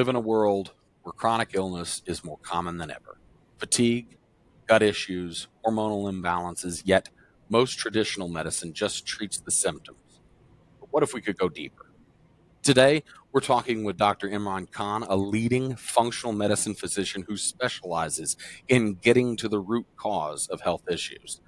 live in a world where chronic illness is more common than ever. Fatigue, gut issues, hormonal imbalances, yet most traditional medicine just treats the symptoms. But what if we could go deeper? Today, we're talking with Dr. Imran Khan, a leading functional medicine physician who specializes in getting to the root cause of health issues.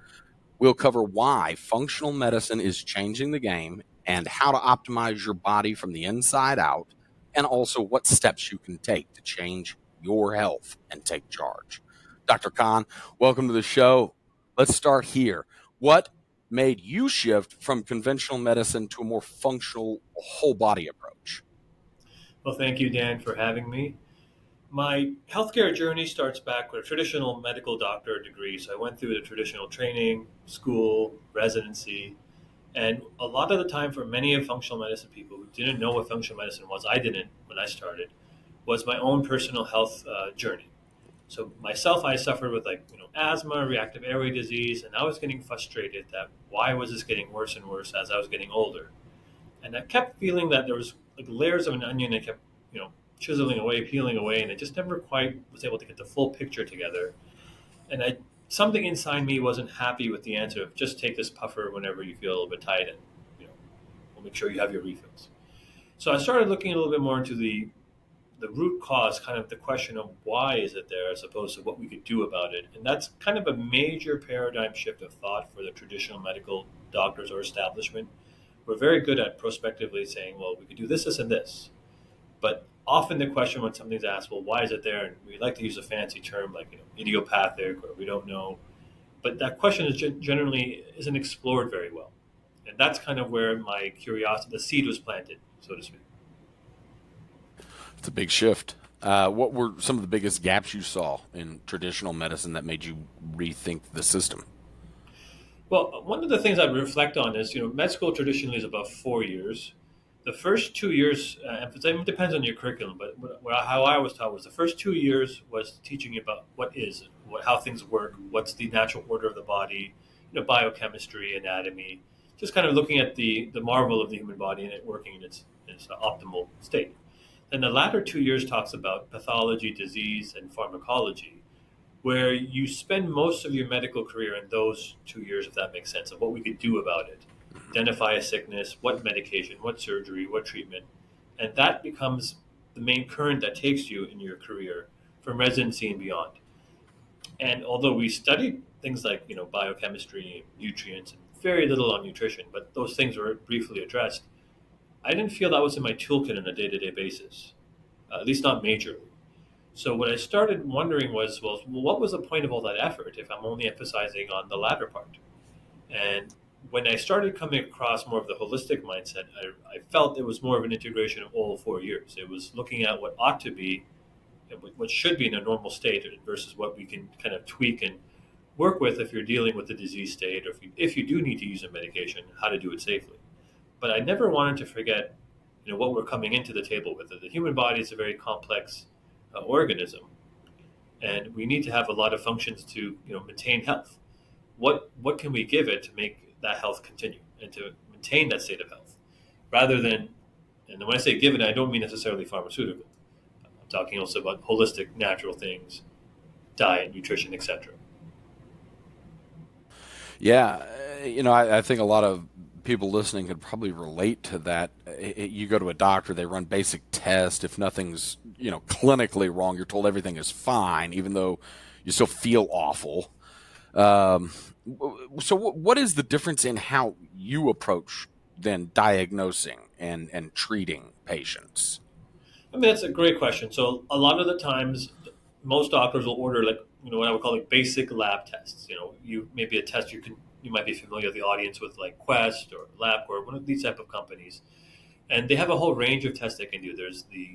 We'll cover why functional medicine is changing the game and how to optimize your body from the inside out, and also what steps you can take to change your health and take charge. Dr. Khan, welcome to the show. Let's start here. What made you shift from conventional medicine to a more functional whole body approach? Well, thank you, Dan, for having me. My healthcare journey starts back with a traditional medical doctor degree. So I went through the traditional training, school, residency, and a lot of the time for many of functional medicine people who didn't know what functional medicine was, I didn't when I started, was my own personal health journey. So myself, I suffered with asthma, reactive airway disease, and I was getting frustrated that why was this getting worse and worse as I was getting older? And I kept feeling that there was like layers of an onion that kept, chiseling away, peeling away, and I just never quite was able to get the full picture together. And I something inside me wasn't happy with the answer of just take this puffer whenever you feel a little bit tight, and you know, we'll make sure you have your refills. So I started looking a little bit more into the root cause, kind of the question of why is it there, as opposed to what we could do about it. And that's kind of a major paradigm shift of thought for the traditional medical doctors or establishment. We're very good at prospectively saying, well, we could do this, this, and this. But often the question when something's asked, well, why is it there? And we like to use a fancy term like idiopathic, or we don't know. But that question is generally isn't explored very well. And that's kind of where my curiosity, the seed was planted, so to speak. It's a big shift. What were some of the biggest gaps you saw in traditional medicine that made you rethink the system? Well, one of the things I'd reflect on is, med school traditionally is about 4 years. The first 2 years, it depends on your curriculum, but how I was taught was the first 2 years was teaching you about what is, how things work, what's the natural order of the body, biochemistry, anatomy, just kind of looking at the marvel of the human body and it working in its optimal state. Then the latter 2 years talks about pathology, disease, and pharmacology, where you spend most of your medical career in those 2 years, if that makes sense, of what we could do about it. Identify a sickness, what medication, what surgery, what treatment. And that becomes the main current that takes you in your career from residency and beyond. And although we studied things like, biochemistry, nutrients, and very little on nutrition, but those things were briefly addressed, I didn't feel that was in my toolkit on a day-to-day basis, at least not majorly. So what I started wondering was, well, what was the point of all that effort if I'm only emphasizing on the latter part? And when I started coming across more of the holistic mindset, I felt it was more of an integration of all 4 years. It was looking at what ought to be, and what should be in a normal state versus what we can kind of tweak and work with if you're dealing with the disease state, or if you do need to use a medication, how to do it safely. But I never wanted to forget, what we're coming into the table with. The human body is a very complex organism, and we need to have a lot of functions to maintain health. What can we give it to make that health continue and to maintain that state of health, rather than, and when I say give it, I don't mean necessarily pharmaceutical. I'm talking also about holistic, natural things, diet, nutrition, etc. Yeah, I think a lot of people listening could probably relate to that. You go to a doctor, they run basic tests. If nothing's, clinically wrong, you're told everything is fine, even though you still feel awful. Um, so, what is the difference in how you approach then diagnosing and treating patients? I mean, that's a great question. So a lot of the times, most doctors will order like what I would call like basic lab tests. You maybe a test you might be familiar with the audience with like Quest or LabCorp, one of these type of companies, and they have a whole range of tests they can do. There's the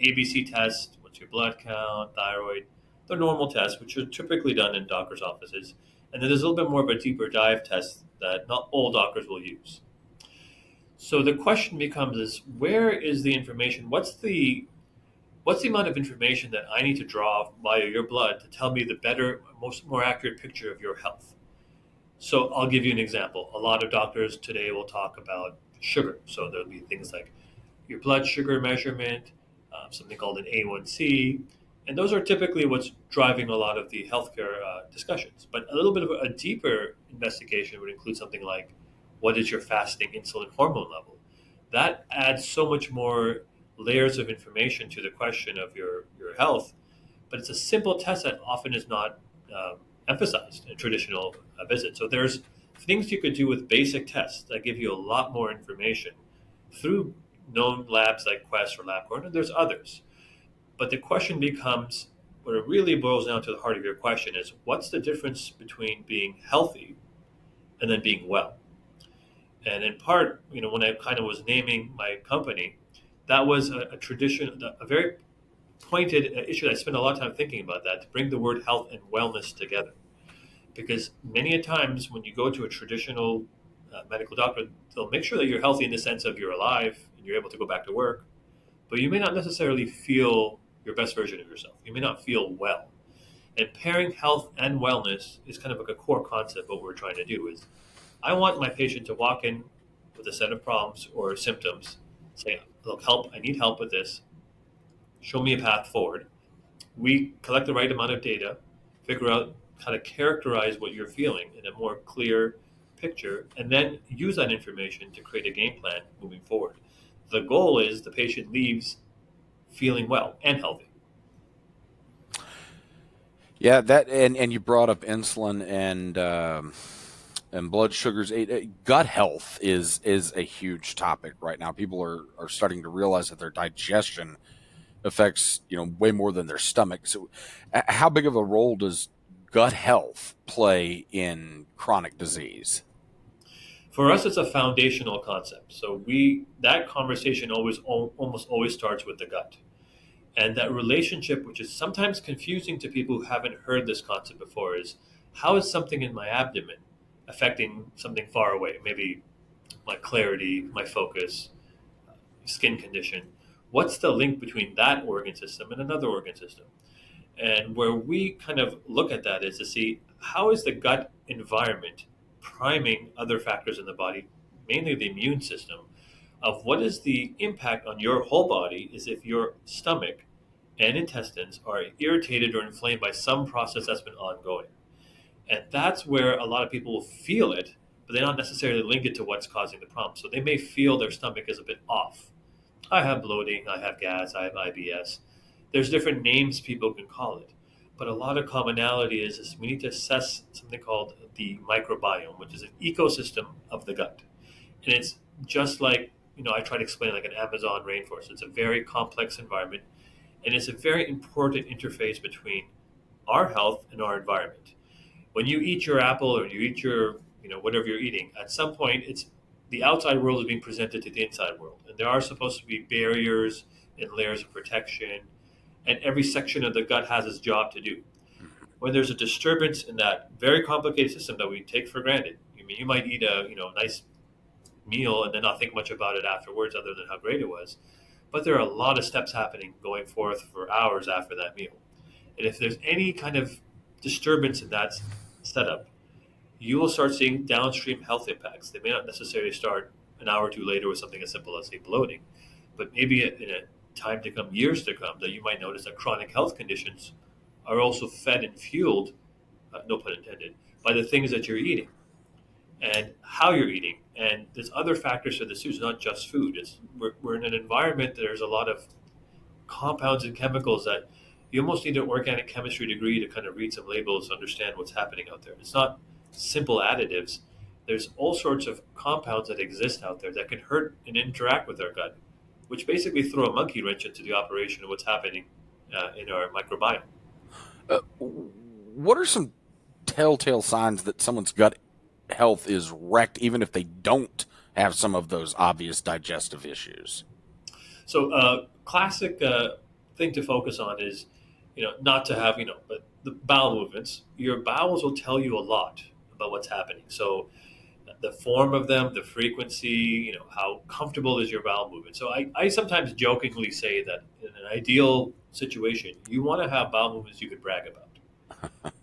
ABC test, what's your blood count, thyroid, the normal tests, which are typically done in doctors' offices, and then there's a little bit more of a deeper dive test that not all doctors will use. So the question becomes is where is the information? What's the amount of information that I need to draw via your blood to tell me the better, more accurate picture of your health? So I'll give you an example. A lot of doctors today will talk about sugar. So there'll be things like your blood sugar measurement, something called an A1C, and those are typically what's driving a lot of the healthcare discussions. But a little bit of a deeper investigation would include something like, what is your fasting insulin hormone level? That adds so much more layers of information to the question of your health, but it's a simple test that often is not emphasized in traditional visits. So there's things you could do with basic tests that give you a lot more information through known labs like Quest or LabCorp, and there's others. But the question becomes, what it really boils down to the heart of your question is, what's the difference between being healthy and then being well? And in part, when I kind of was naming my company, that was a tradition, a very pointed issue. I spent a lot of time thinking about that, to bring the word health and wellness together. Because many a times when you go to a traditional medical doctor, they'll make sure that you're healthy in the sense of you're alive and you're able to go back to work, but you may not necessarily feel your best version of yourself. You may not feel well. And pairing health and wellness is kind of like a core concept. What we're trying to do is, I want my patient to walk in with a set of problems or symptoms, say, look, help, I need help with this, show me a path forward. We collect the right amount of data, figure out how to characterize what you're feeling in a more clear picture, and then use that information to create a game plan moving forward. The goal is the patient leaves feeling well and healthy. Yeah, that and you brought up insulin and blood sugars. Gut health is a huge topic right now. People are starting to realize that their digestion affects way more than their stomach. So, how big of a role does gut health play in chronic disease? For us, it's a foundational concept. So that conversation almost always starts with the gut. And that relationship, which is sometimes confusing to people who haven't heard this concept before, is, how is something in my abdomen affecting something far away? Maybe my clarity, my focus, skin condition. What's the link between that organ system and another organ system? And where we kind of look at that is to see, how is the gut environment priming other factors in the body, mainly the immune system, of what is the impact on your whole body is if your stomach and intestines are irritated or inflamed by some process that's been ongoing. And that's where a lot of people will feel it, but they don't necessarily link it to what's causing the problem. So they may feel their stomach is a bit off. I have bloating, I have gas, I have IBS. There's different names people can call it. But a lot of commonality is we need to assess something called the microbiome, which is an ecosystem of the gut. And it's just like, I try to explain like an Amazon rainforest. It's a very complex environment, and it's a very important interface between our health and our environment. When you eat your apple or you eat your, whatever you're eating, at some point it's the outside world is being presented to the inside world. And there are supposed to be barriers and layers of protection, and every section of the gut has its job to do. When there's a disturbance in that very complicated system that we take for granted, you might eat a nice meal and then not think much about it afterwards, other than how great it was. But there are a lot of steps happening going forth for hours after that meal. And if there's any kind of disturbance in that setup, you will start seeing downstream health impacts. They may not necessarily start an hour or two later with something as simple as, say, bloating, but maybe in a time to come, years to come, that you might notice that chronic health conditions are also fed and fueled, no pun intended, by the things that you're eating and how you're eating. And there's other factors to this too. It's not just food. We're in an environment that there's a lot of compounds and chemicals that you almost need an organic chemistry degree to kind of read some labels to understand what's happening out there. It's not simple additives. There's all sorts of compounds that exist out there that can hurt and interact with our gut, which basically throw a monkey wrench into the operation of what's happening in our microbiome. What are some telltale signs that someone's gut health is wrecked, even if they don't have some of those obvious digestive issues? So, classic thing to focus on is, not to have, but the bowel movements. Your bowels will tell you a lot about what's happening. So, the form of them, the frequency, how comfortable is your bowel movement. So, I sometimes jokingly say that in an ideal situation, you want to have bowel movements you could brag about.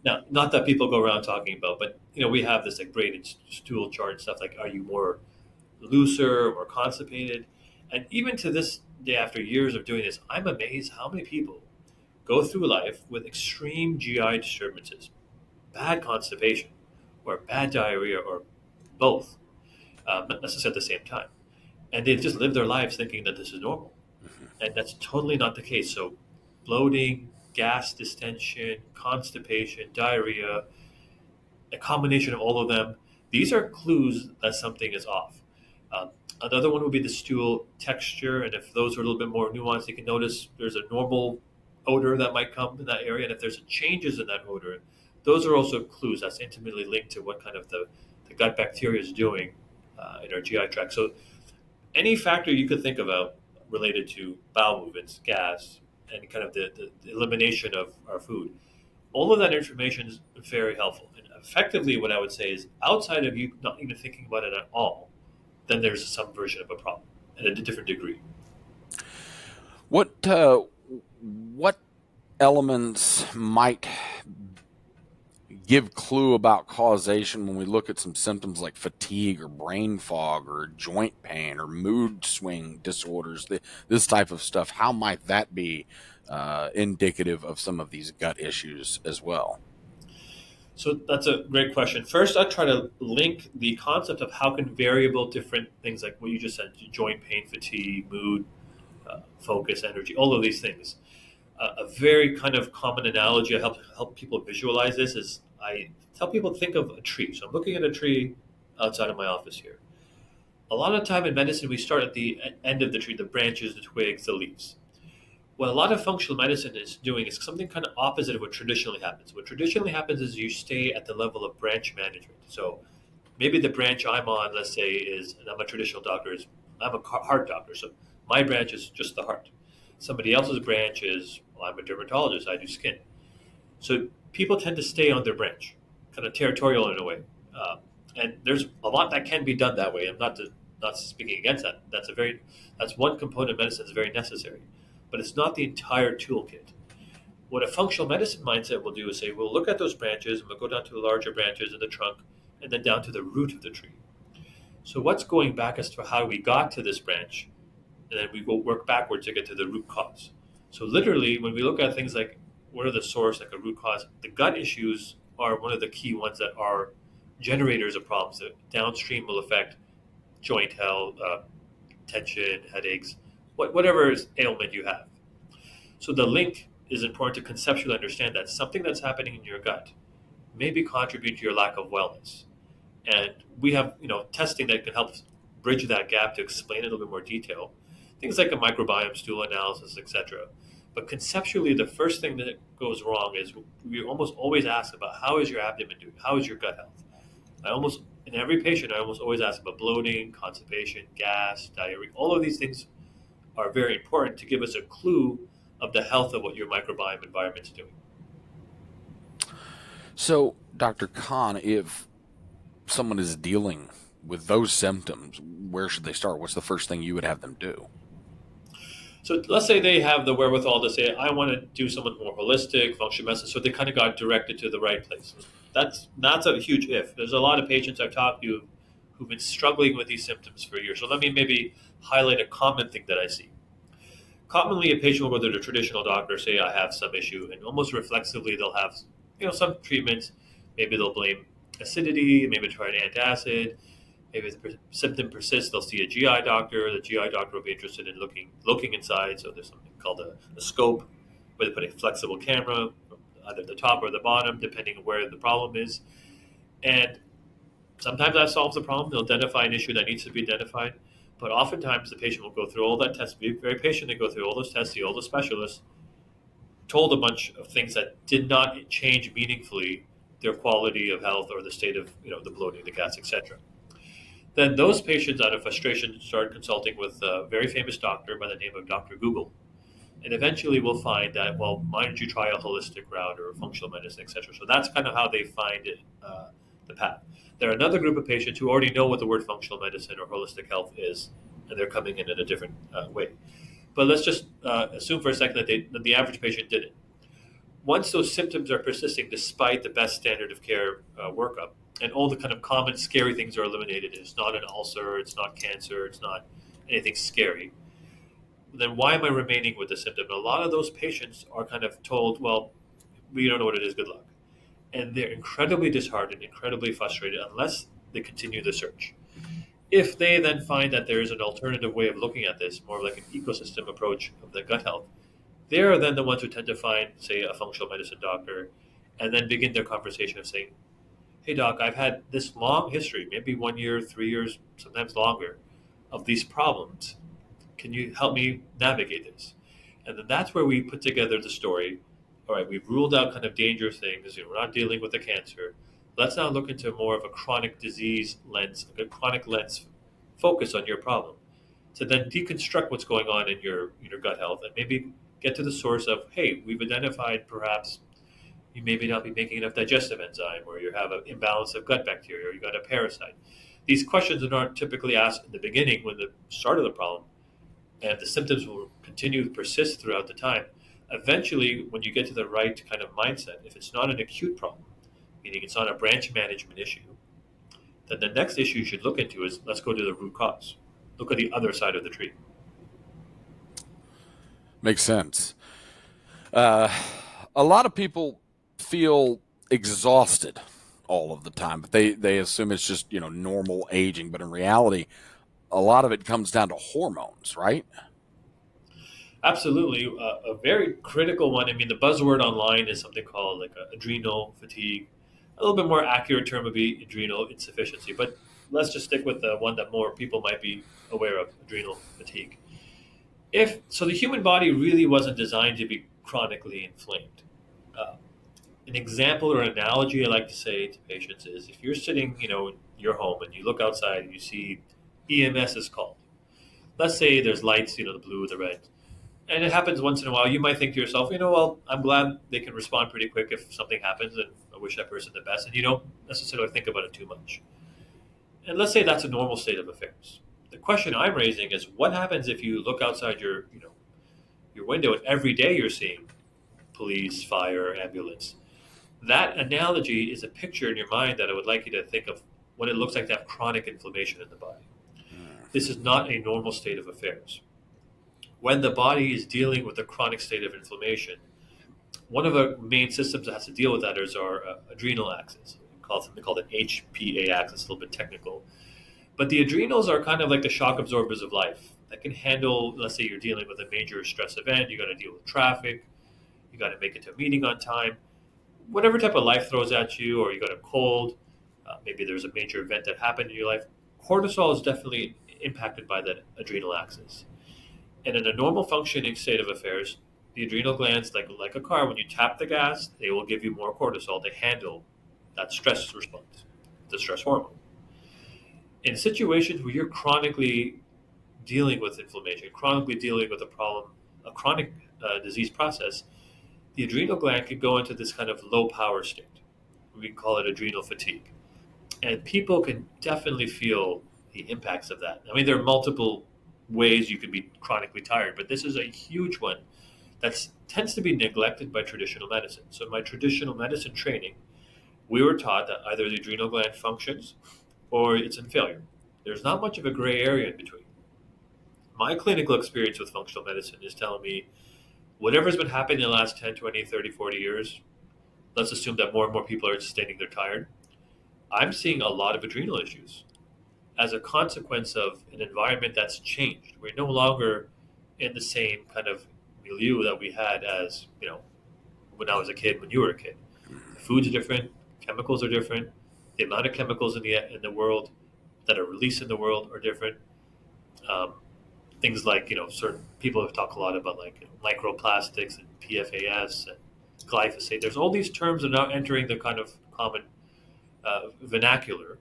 Now, not that people go around talking about, but we have this like graded stool chart and stuff like, are you more looser or constipated? And even to this after years of doing this, I'm amazed how many people go through life with extreme GI disturbances, bad constipation, or bad diarrhea, or both, not necessarily at the same time. And they just live their lives thinking that this is normal. Mhm. And that's totally not the case. So, bloating, gas distension, constipation, diarrhea, a combination of all of them, these are clues that something is off. Um, Another one would be the stool texture, and if those are a little bit more nuanced, you can notice there's a normal odor that might come in that area, and if there's changes in that odor, those are also clues that's intimately linked to what kind of the gut bacteria is doing in our GI tract. So any factor you could think about related to bowel movements, gas, and kind of the elimination of our food, all of that information is very helpful. And effectively, what I would say is outside of you not even thinking about it at all, then there's some version of a problem at a different degree. What elements might give clue about causation when we look at some symptoms like fatigue or brain fog or joint pain or mood swing disorders, this type of stuff? How might that be indicative of some of these gut issues as well? So that's a great question. First, I try to link the concept of how can variable different things like what you just said, joint pain, fatigue, mood, focus, energy, all of these things. A very kind of common analogy I help people visualize this is I tell people to think of a tree. So I'm looking at a tree outside of my office here. A lot of time in medicine, we start at the end of the tree, the branches, the twigs, the leaves. What a lot of functional medicine is doing is something kind of opposite of what traditionally happens. What traditionally happens is you stay at the level of branch management. So maybe the branch I'm on, let's say, is, and I'm a traditional doctor, is I'm a heart doctor. So my branch is just the heart. Somebody else's branch is, well, I'm a dermatologist, I do skin. So people tend to stay on their branch, kind of territorial in a way. Um, and there's a lot that can be done that way. I'm not speaking against that. That's one component of medicine that's very necessary, but it's not the entire toolkit. What a functional medicine mindset will do is say, we'll look at those branches and we'll go down to the larger branches in the trunk and then down to the root of the tree. So what's going back as to how we got to this branch, and then we go work backwards to get to the root cause. So literally, when we look at things like what are the source, like a root cause, the gut issues are one of the key ones that are generators of problems that downstream will affect joint health, tension, headaches, whatever ailment you have. So the link is important to conceptually understand that something that's happening in your gut maybe contribute to your lack of wellness. And we have, testing that can help bridge that gap to explain it in a little bit more detail. Things like a microbiome, stool analysis, etc. But conceptually, the first thing that goes wrong is we almost always ask about how is your abdomen doing? How is your gut health? In every patient, I almost always ask about bloating, constipation, gas, diarrhea. All of these things are very important to give us a clue of the health of what your microbiome environment is doing. So, Dr. Khan, if someone is dealing with those symptoms, where should they start? What's the first thing you would have them do? So let's say they have the wherewithal to say, I want to do something more holistic, functional medicine. So they kind of got directed to the right place. That's a huge if. There's a lot of patients I've talked to who've been struggling with these symptoms for years. So let me maybe highlight a common thing that I see. Commonly, a patient will go to the traditional doctor, say, I have some issue, and almost reflexively they'll have, some treatments. Maybe they'll blame acidity, maybe try an antacid. Maybe if the symptom persists, they'll see a GI doctor. The GI doctor will be interested in looking inside. So there's something called a scope, where they put a flexible camera, either the top or the bottom, depending on where the problem is. And sometimes that solves the problem. They'll identify an issue that needs to be identified. But oftentimes the patient will go through all that test, be very patient, and go through all those tests, see all the specialists, told a bunch of things that did not change meaningfully their quality of health or the state of the bloating, the gas, etc. Then those patients, out of frustration, start consulting with a very famous doctor by the name of Dr. Google. And eventually we'll find that, well, why don't you try a holistic route or a functional medicine, etc. So that's kind of how they find it, the path. There are another group of patients who already know what the word functional medicine or holistic health is, and they're coming in a different way. But let's just assume for a second that the average patient did it. Once those symptoms are persisting despite the best standard of care workup, and all the kind of common scary things are eliminated, it's not an ulcer, it's not cancer, it's not anything scary, then why am I remaining with the symptom? And a lot of those patients are kind of told, well, we don't know what it is, good luck. And they're incredibly disheartened, incredibly frustrated unless they continue the search. If they then find that there is an alternative way of looking at this, more like an ecosystem approach of the gut health, they are then the ones who tend to find, say, a functional medicine doctor and then begin their conversation of saying, hey, doc, I've had this long history, maybe 1 year, 3 years, sometimes longer, of these problems. Can you help me navigate this? And then that's where we put together the story. All right, we've ruled out kind of dangerous things. We're not dealing with the cancer. Let's now look into more of a chronic disease lens, like a chronic lens focus on your problem. To then deconstruct what's going on in your gut health and maybe get to the source of, hey, we've identified perhaps you maybe not be making enough digestive enzyme, or you have an imbalance of gut bacteria, or you got a parasite. These questions are not typically asked in the beginning when the start of the problem, and the symptoms will continue to persist throughout the time. Eventually, when you get to the right kind of mindset, if it's not an acute problem, meaning it's not a branch management issue, then the next issue you should look into is let's go to the root cause. Look at the other side of the tree. Makes sense. Uh, a lot of people feel exhausted all of the time, but they assume it's just normal aging. But in reality, a lot of it comes down to hormones, right? Absolutely, a very critical one. I mean, the buzzword online is something called like adrenal fatigue. A little bit more accurate term would be adrenal insufficiency, but let's just stick with the one that more people might be aware of: adrenal fatigue. If so, the human body really wasn't designed to be chronically inflamed. Uh, an example or an analogy I like to say to patients is if you're sitting, in your home and you look outside and you see EMS is called. Let's say there's lights, the blue, the red, and it happens once in a while. You might think to yourself, well, I'm glad they can respond pretty quick if something happens, and I wish that person the best. And you don't necessarily think about it too much. And let's say that's a normal state of affairs. The question I'm raising is, what happens if you look outside your window and every day you're seeing police, fire, ambulance? That analogy is a picture in your mind that I would like you to think of what it looks like to have chronic inflammation in the body. This is not a normal state of affairs. When the body is dealing with a chronic state of inflammation, one of the main systems that has to deal with that is our adrenal axis. We call something called an HPA axis, a little bit technical. But the adrenals are kind of like the shock absorbers of life that can handle, let's say you're dealing with a major stress event, you got to deal with traffic, you got to make it to a meeting on time, whatever type of life throws at you, or you got a cold, maybe there's a major event that happened in your life. Cortisol is definitely impacted by that adrenal axis. And in a normal functioning state of affairs, the adrenal glands, like a car, when you tap the gas, they will give you more cortisol to handle that stress response, the stress hormone. In situations where you're chronically dealing with inflammation, chronically dealing with a problem, a chronic disease process, the adrenal gland could go into this kind of low power state. We call it adrenal fatigue. And people can definitely feel the impacts of that. I mean, there are multiple ways you could be chronically tired, but this is a huge one that tends to be neglected by traditional medicine. So, in my traditional medicine training, we were taught that either the adrenal gland functions or it's in failure. There's not much of a gray area in between. My clinical experience with functional medicine is telling me whatever's been happening in the last 10, 20, 30, 40 years, let's assume that more and more people are stating they're tired. I'm seeing a lot of adrenal issues as a consequence of an environment that's changed. We're no longer in the same kind of milieu that we had as, when I was a kid, when you were a kid. The food's different, chemicals are different, the amount of chemicals in the world that are released in the world are different. Um, Things like, certain people have talked a lot about like microplastics and PFAS and glyphosate. There's all these terms that are now entering the kind of common vernacular,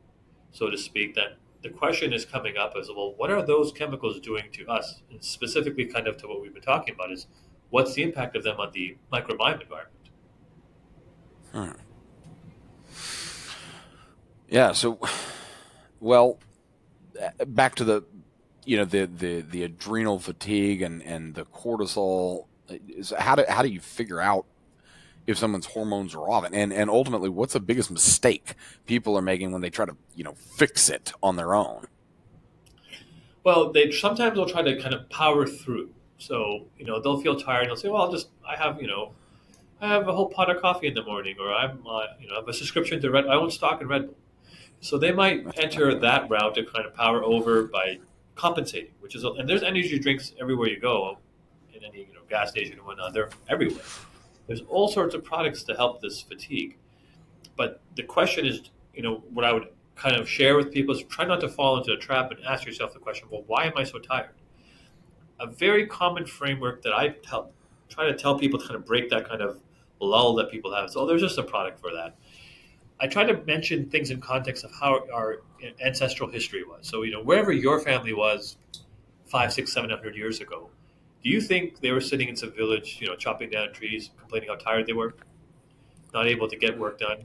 so to speak, that the question is coming up as, well, what are those chemicals doing to us? And specifically kind of to what we've been talking about is what's the impact of them on the microbiome environment? Hmm. Yeah. So, well, back to the adrenal fatigue and the cortisol. Is how do you figure out if someone's hormones are off, and ultimately, what's the biggest mistake people are making when they try to fix it on their own? Well, they sometimes will try to kind of power through. So they'll feel tired. They'll say, "Well, I have a whole pot of coffee in the morning, or I have a subscription to Red. I own stock in Red Bull." So they might enter that route to kind of power over by compensating, which is, and there's energy drinks everywhere you go, in any gas station and whatnot. They're everywhere. There's all sorts of products to help this fatigue. But the question is, what I would kind of share with people is try not to fall into a trap and ask yourself the question, well, why am I so tired? A very common framework that try to tell people to kind of break that kind of lull that people have. So there's just a product for that. I try to mention things in context of how our ancestral history was. So, wherever your family was 500, 600, 700 years ago, do you think they were sitting in some village, chopping down trees, complaining how tired they were, not able to get work done?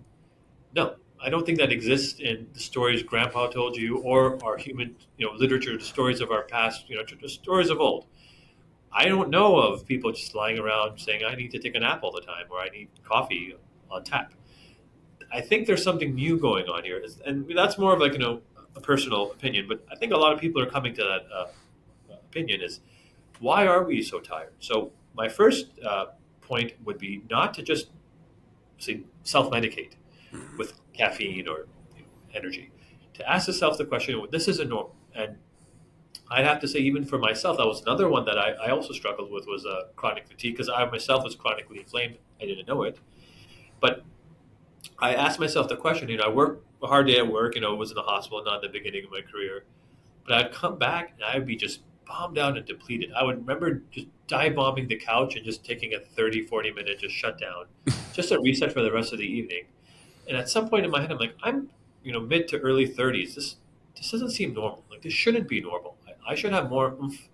No, I don't think that exists in the stories Grandpa told you or our human, literature, the stories of our past, the stories of old. I don't know of people just lying around saying, I need to take a nap all the time or I need coffee on tap. I think there's something new going on here. And that's more of like, a personal opinion, but I think a lot of people are coming to that opinion is why are we so tired? So my first point would be not to just say self-medicate with caffeine or energy. To ask yourself the question, well, this isn't normal. And I'd have to say, even for myself, that was another one that I also struggled with was chronic fatigue because I myself was chronically inflamed. I didn't know it. But I asked myself the question, I worked a hard day at work, was in the hospital, not in the beginning of my career. But I'd come back and I would be just bombed out and depleted. I would remember just dive bombing the couch and just taking a 30, 40 minute just shutdown, just a reset for the rest of the evening. And at some point in my head, I'm like, I'm, mid to early 30s. This doesn't seem normal. Like this shouldn't be normal. I should have more oomph,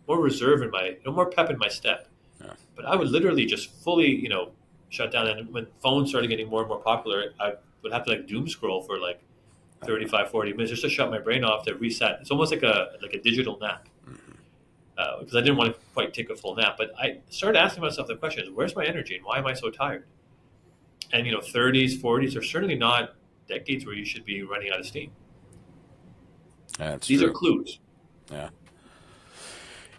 more reserve in my, more pep in my step. Yeah. But I would literally just fully, shut down. And when phones started getting more and more popular, I would have to like doom scroll for like 35, 40 minutes just to shut my brain off to reset. It's almost like a digital nap because I didn't want to quite take a full nap. But I started asking myself the question: where's my energy and why am I so tired? And 30s, 40s are certainly not decades where you should be running out of steam. That's These true. are clues. Yeah.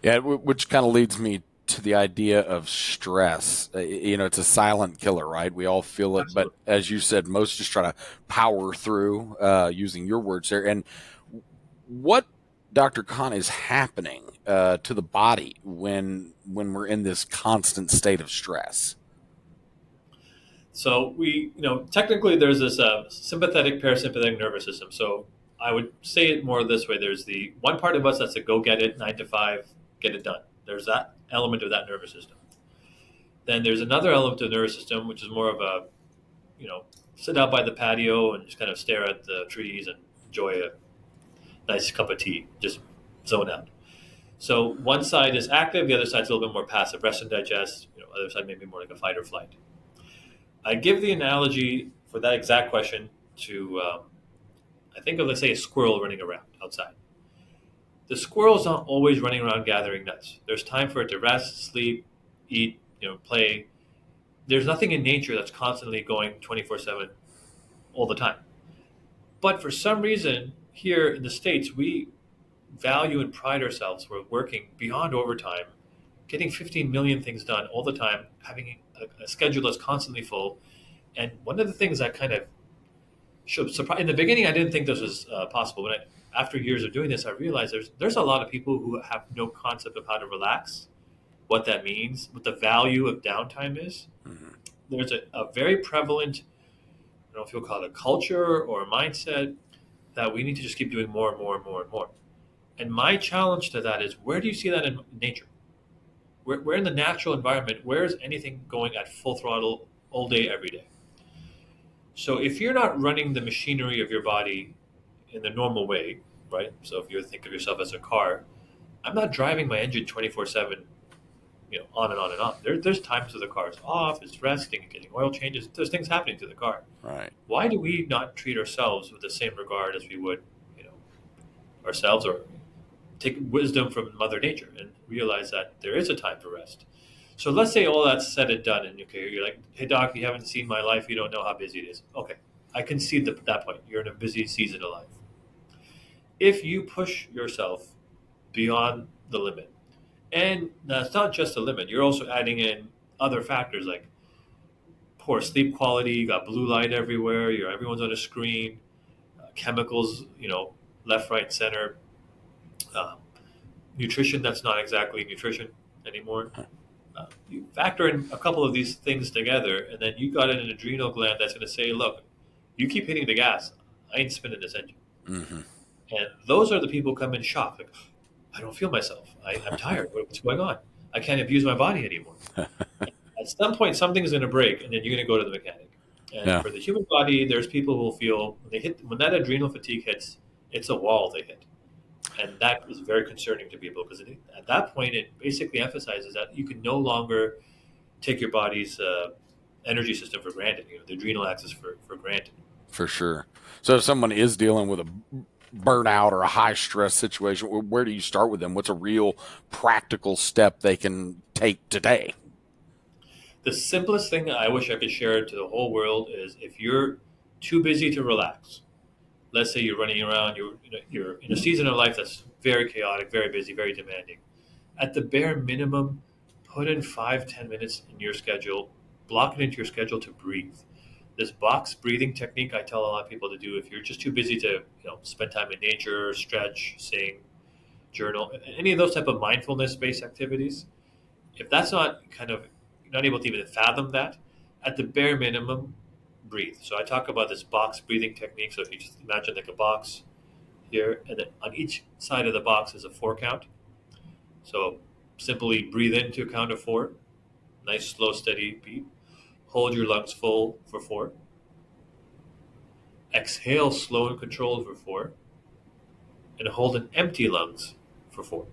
Yeah, which kind of leads me to the idea of stress. It's a silent killer, right? We all feel it, but Absolutely. as you said, most just try to power through, using your words there. And what, Dr. Khan, is happening to the body when we're in this constant state of stress? So technically there's this sympathetic parasympathetic nervous system. So I would say it more this way: there's the one part of us that's a go get it, 9 to 5, get it done. There's that element of that nervous system. Then there's another element of the nervous system which is more of a, sit out by the patio and just kind of stare at the trees and enjoy a nice cup of tea, just zone out. So one side is active, the other side's a little bit more passive, rest and digest. Other side maybe more like a fight or flight. I give the analogy for that exact question to, I think of, let's say, a squirrel running around outside. The squirrel's not always running around gathering nuts. There's time for it to rest, sleep, eat, play. There's nothing in nature that's constantly going 24/7 all the time. But for some reason, here in the States, we value and pride ourselves. We're working beyond overtime, getting 15 million things done all the time, having a schedule that's constantly full. And one of the things that kind of should surprise in the beginning, I didn't think this was possible. But after years of doing this, I realized there's a lot of people who have no concept of how to relax, what that means, what the value of downtime is. Mm-hmm. There's a very prevalent, I don't know if you'll call it a culture or a mindset, that we need to just keep doing more and more and more and more. And my challenge to that is, where do you see that in nature? Where in the natural environment, where is anything going at full throttle all day, every day? So if you're not running the machinery of your body in the normal way, right? So if you think of yourself as a car, I'm not driving my engine 24/7, on and on and on. There's times where the car is off, it's resting, getting oil changes. There's things happening to the car. Right. Why do we not treat ourselves with the same regard as we would, ourselves, or take wisdom from Mother Nature and realize that there is a time for rest? So let's say all that's said and done, and okay, you're like, "Hey doc, you haven't seen my life. You don't know how busy it is." Okay, I concede that point. You're in a busy season of life. If you push yourself beyond the limit And that's not just a limit. You're also adding in other factors like poor sleep quality. You got blue light everywhere. Everyone's on a screen. Chemicals, left, right, center. Um, Nutrition that's not exactly nutrition anymore. You factor in a couple of these things together, and then you got an adrenal gland that's going to say, "Look, you keep hitting the gas. I ain't spinning this engine." Hmm. And those are the people who come in shock. Like, I don't feel myself. I'm tired. What's going on? I can't abuse my body anymore. At some point, something's going to break, and then you're going to go to the mechanic. And Yeah, for the human body, there's people who will feel when that adrenal fatigue hits, it's a wall they hit, and that is very concerning to people because at that point, it basically emphasizes that you can no longer take your body's energy system for granted. The adrenal axis for granted. for sure. So if someone is dealing with a burnout or a high stress situation, where do you start with them? What's a real practical step they can take today? The simplest thing I wish I could share to the whole world is if you're too busy to relax. Let's say you're running around, you're in a season of life that's very chaotic, very busy, very demanding. At the bare minimum, put in 5-10 minutes in your schedule, block it into your schedule to breathe. This box breathing technique I tell a lot of people to do if you're just too busy to spend time in nature, stretch, sing, journal, any of those type of mindfulness based activities. If that's not kind of you're not able to even fathom that, at the bare minimum, breathe. So I talk about this box breathing technique. So if you just imagine like a box here, and then on each side of the box is a 4 count. So simply breathe into a count of 4, nice slow steady beat. Hold your lungs full for 4. Exhale slow and controlled for 4, and hold an empty lungs for 4.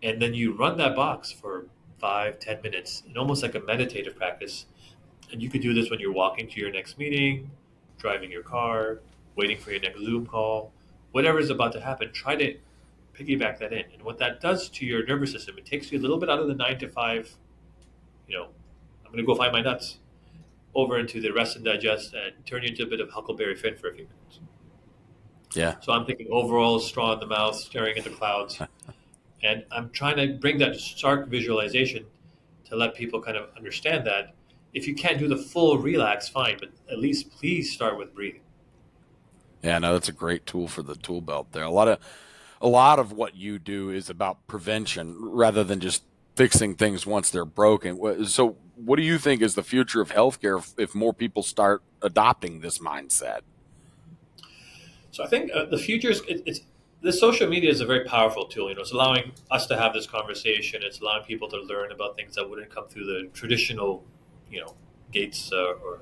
And then you run that box for 5-10 minutes, and almost like a meditative practice. And you could do this when you're walking to your next meeting, driving your car, waiting for your next Zoom call, whatever is about to happen. Try to piggyback that in. And what that does to your nervous system, it takes you a little bit out of the 9 to 5, I'm going to go find my nuts, over into the rest and digest and turn you into a bit of Huckleberry Finn for a few minutes. Yeah. So I'm thinking overall straw in the mouth, staring at the clouds. And I'm trying to bring that stark visualization to let people kind of understand that if you can't do the full relax, fine, but at least please start with breathing. Yeah, no, that's a great tool for the tool belt there. A lot of what you do is about prevention rather than just fixing things once they're broken. So what do you think is the future of healthcare if more people start adopting this mindset? So I think the future is it's the social media is a very powerful tool. It's allowing us to have this conversation. It's allowing people to learn about things that wouldn't come through the traditional, you know, gates or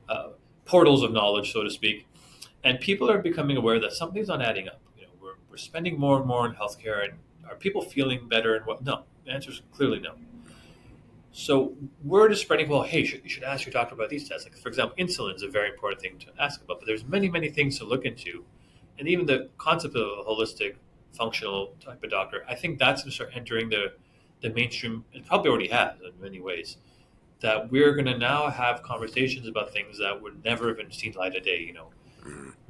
uh, portals of knowledge, so to speak. And people are becoming aware that something's not adding up. We're spending more and more on healthcare, and are people feeling better? And what? No, the answer is clearly no. So word is spreading. Well, hey, you should ask your doctor about these tests. Like for example, insulin is a very important thing to ask about. But there's many many things to look into, and even the concept of a holistic, functional type of doctor. I think that's going to start entering the mainstream. It probably already has in many ways. That we're going to now have conversations about things that would never have been seen light of day.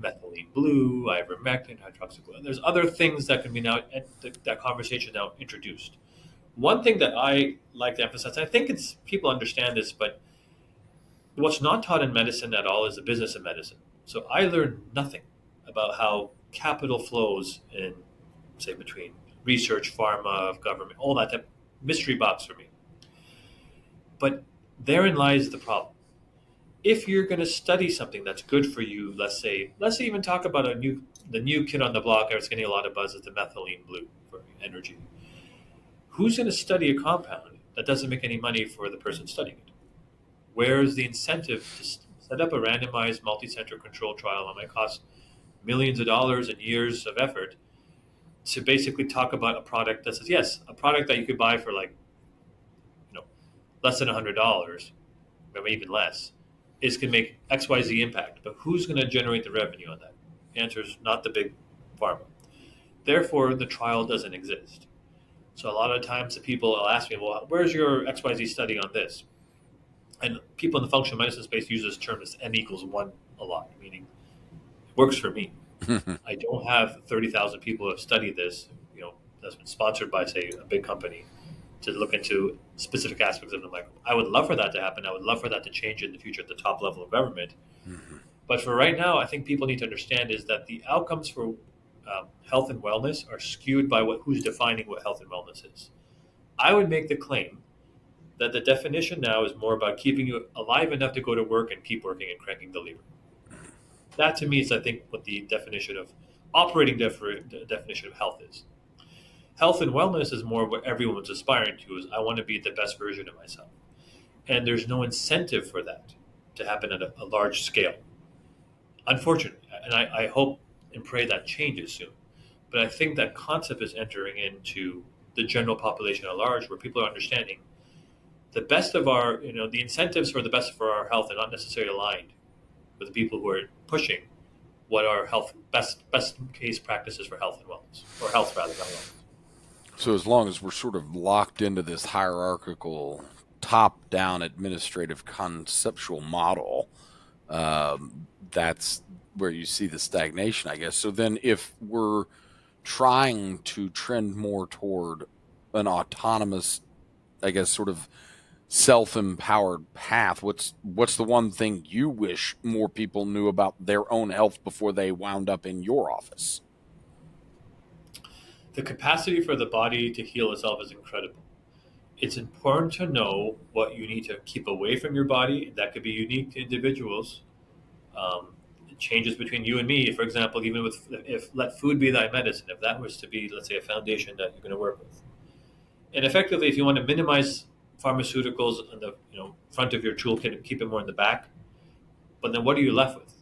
Methylene blue, ivermectin, hydroxychloroquine. There's other things that can be now that conversation now introduced. One thing that I like to emphasize, I think it's people understand this, but what's not taught in medicine at all is the business of medicine. So I learned nothing about how capital flows in, say, between research, pharma, government, all that type mystery box for me. But therein lies the problem. If you're going to study something that's good for you, let's even talk about the new kid on the block that's getting a lot of buzz is the methylene blue for energy. Who's going to study a compound that doesn't make any money for the person studying it? Where's the incentive to set up a randomized multi-center control trial that might cost millions of dollars and years of effort to basically talk about a product that says, yes, a product that you could buy for like, you know, less than $100, maybe even less, is going to make XYZ impact. But who's going to generate the revenue on that? The answer is not the big pharma. Therefore, the trial doesn't exist. So a lot of times the people will ask me, well, where's your XYZ study on this? And people in the functional medicine space use this term as N=1 a lot, meaning it works for me. I don't have 30,000 people who have studied this, that's been sponsored by, say, a big company to look into specific aspects of the microbiome. I would love for that to happen. I would love for that to change in the future at the top level of government. Hmm. But for right now, I think people need to understand is that the outcomes for health and wellness are skewed by who's defining what health and wellness is. I would make the claim that the definition now is more about keeping you alive enough to go to work and keep working and cranking the lever. That to me is, I think, what the definition of definition of health is. Health and wellness is more what everyone's aspiring to. Is I want to be the best version of myself, and there's no incentive for that to happen at a large scale. Unfortunately, and I hope and pray that changes soon. But I think that concept is entering into the general population at large, where people are understanding the best of our, the incentives for the best for our health are not necessarily aligned with the people who are pushing what are health best case practices for health and wellness, or health rather, not wellness. So as long as we're sort of locked into this hierarchical, top-down administrative conceptual model, that's where you see the stagnation, I guess. So then, if we're trying to trend more toward an autonomous, I guess, sort of self-empowered path, what's the one thing you wish more people knew about their own health before they wound up in your office? The capacity for the body to heal itself is incredible. It's important to know what you need to keep away from your body. That could be unique to individuals. It changes between you and me. For example, even with if let food be thy medicine, if that was to be, let's say, a foundation that you're going to work with, and effectively, if you want to minimize pharmaceuticals on the front of your toolkit and keep it more in the back, but then what are you left with?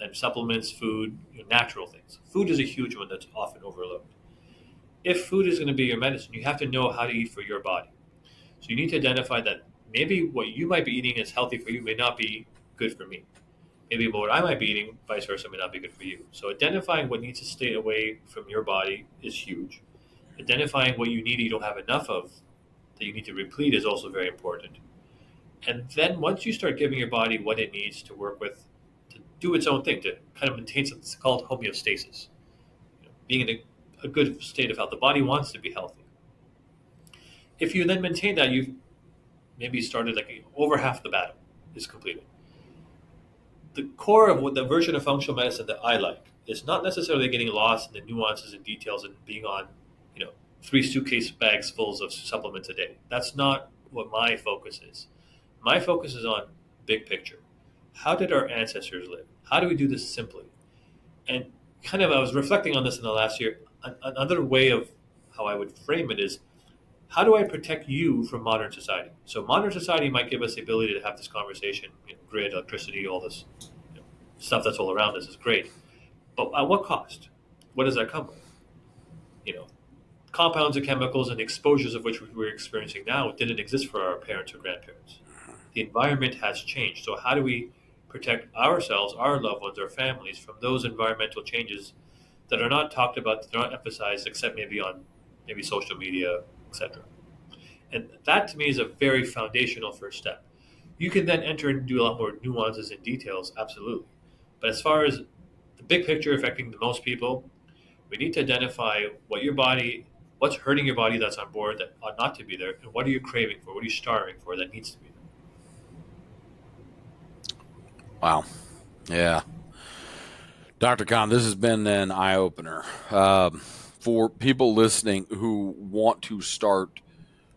And supplements, food, natural things. Food is a huge one that's often overlooked. If food is going to be your medicine, you have to know how to eat for your body. So you need to identify that maybe what you might be eating is healthy for you may not be good for me. Maybe what I might be eating, vice versa, may not be good for you. So identifying what needs to stay away from your body is huge. Identifying what you need you don't have enough of that you need to replete is also very important. And then once you start giving your body what it needs to work with, to do its own thing, to kind of maintain something called homeostasis, being in a good state of health. The body wants to be healthy. If you then maintain that, you've maybe started over half the battle is completed. The core of what the version of functional medicine that I like is not necessarily getting lost in the nuances and details and being on, 3 suitcase bags fulls of supplements a day. That's not what my focus is. My focus is on big picture. How did our ancestors live? How do we do this simply? And kind of, I was reflecting on this in the last year. Another way of how I would frame it is, how do I protect you from modern society? So modern society might give us the ability to have this conversation, grid, electricity, all this stuff that's all around us is great. But at what cost? What does that come with? Compounds and chemicals and exposures of which we're experiencing now didn't exist for our parents or grandparents. The environment has changed. So how do we protect ourselves, our loved ones, our families from those environmental changes that are not talked about, that are not emphasized, except maybe on social media, etc. And that to me is a very foundational first step. You can then enter and do a lot more nuances and details, absolutely. But as far as the big picture affecting the most people, we need to identify what's hurting your body that's on board that ought not to be there, and what are you craving for, what are you starving for that needs to be there. Wow. Yeah. Dr. Khan, this has been an eye opener. For people listening who want to start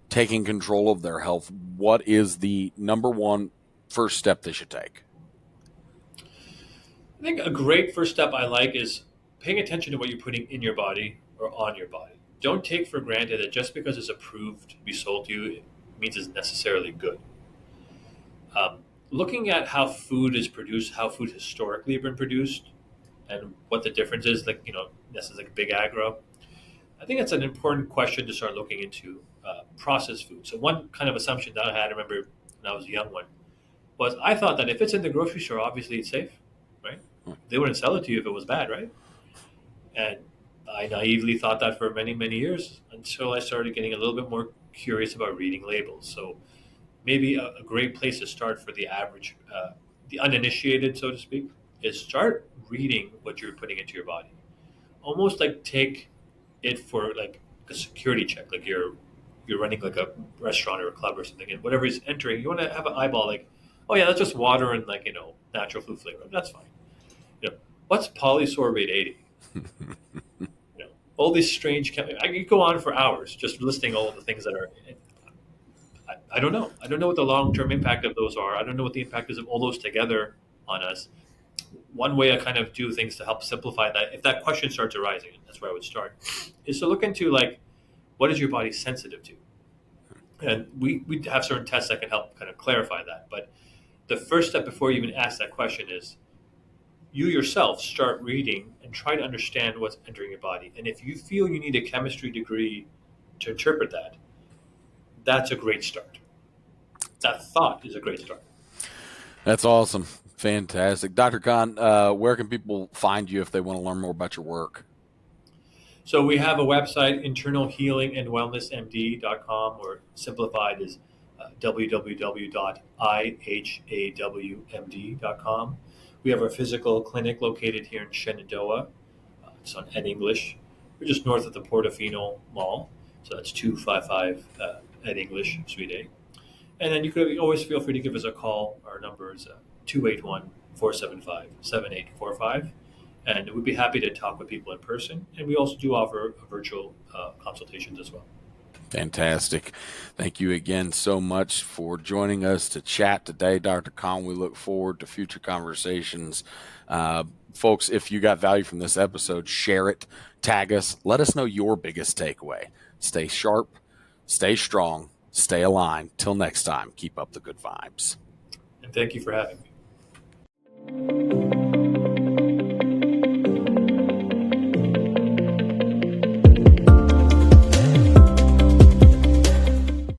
taking control of their health, what is the number one first step they should take? I think a great first step I like is paying attention to what you're putting in your body or on your body. Don't take for granted that just because it's approved to be sold to you, it means it's necessarily good. Looking at how food is produced, how food historically has been produced, and what the difference is, this is like big agro. I think that's an important question to start looking into processed food. So one kind of assumption that I had, I remember when I was a young one, was I thought that if it's in the grocery store, obviously it's safe, right? They wouldn't sell it to you if it was bad, right? And I naively thought that for many, many years until I started getting a little bit more curious about reading labels. So maybe a great place to start for the average, the uninitiated, so to speak, is start reading what you're putting into your body. Almost like take it for a security check, like you're running like a restaurant or a club or something, and whatever is entering, you want to have an eyeball like, oh yeah, that's just water and like natural food flavor. That's fine. What's polysorbate 80? All these strange. I could go on for hours just listing all the things that are. I don't know. I don't know what the long term impact of those are. I don't know what the impact is of all those together on us. One way I kind of do things to help simplify that, if that question starts arising, and that's where I would start, is to look into like, what is your body sensitive to? And we have certain tests that can help kind of clarify that. But the first step before you even ask that question is you yourself start reading and try to understand what's entering your body. And if you feel you need a chemistry degree to interpret that, that's a great start. That thought is a great start. That's awesome. Fantastic. Dr. Khan, where can people find you if they want to learn more about your work? So we have a website, internalhealingandwellnessmd.com, or simplified is www.ihawmd.com. We have our physical clinic located here in Shenandoah. It's on Ed English. We're just north of the Portofino Mall. So that's 255 Ed English, Suite A. And then you could always feel free to give us a call. Our number is 281 475 7845. And we'd be happy to talk with people in person. And we also do offer virtual consultations as well. Fantastic. Thank you again so much for joining us to chat today, Dr. Khan. We look forward to future conversations. Folks, if you got value from this episode, share it, tag us, let us know your biggest takeaway. Stay sharp, stay strong, stay aligned. Till next time, keep up the good vibes. And thank you for having me.